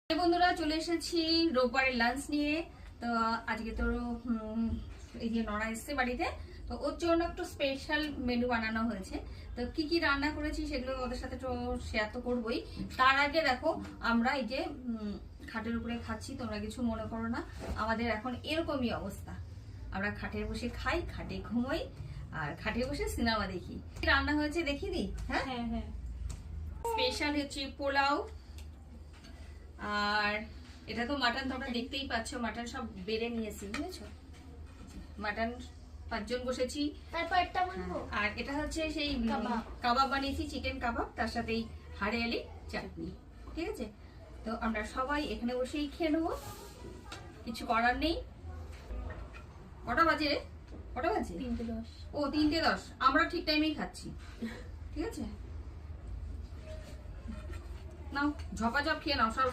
বন্ধুরা চলে এসেছি রোববারের লাঞ্চ নিয়ে। তো আজকে তো এই যে নড়া এসছে বাড়িতে, তো ওর জন্য একটু স্পেশাল মেনু বানানো হয়েছে। তো কি কি রান্না করেছি সেগুলো ওদের সাথে তো শেয়ার তো করবোই। তার আগে দেখো আমরা এই যে খাটের উপরে খাচ্ছি, তোমরা কিছু মনে করো না, আমাদের এখন এরকমই অবস্থা। আমরা খাটে বসে খাই, খাটে ঘুমোই, আর খাটে বসে সিনেমা দেখি। রান্না হয়েছে দেখিয়ে দিই। হ্যাঁ হ্যাঁ হ্যাঁ, স্পেশাল হচ্ছে পোলাও, আর এটা তো মাটন, তোমরা দেখতেই পাচ্ছ মাটন সব বেড়ে নিয়েছি, বুঝেছো? মাটন 5 জন বসেছি। তারপর এটা বলবো, আর এটা হচ্ছে সেই কাবাব। কাবাব বানিয়েছি, চিকেন কাবাব, তার সাথে হাড়িয়ালি চাটনি। ঠিক আছে, তো আমরা সবাই এখানে বসেই খেয়ে নেবো, কিছু করার নেই। কটা বাজে রে? কটা বাজে? 3:10। ও 3:10। আমরা ঠিক টাইমেই খাচ্ছি। ঠিক আছে, নাও ঝপাঝপ খেয়ে নাও সব।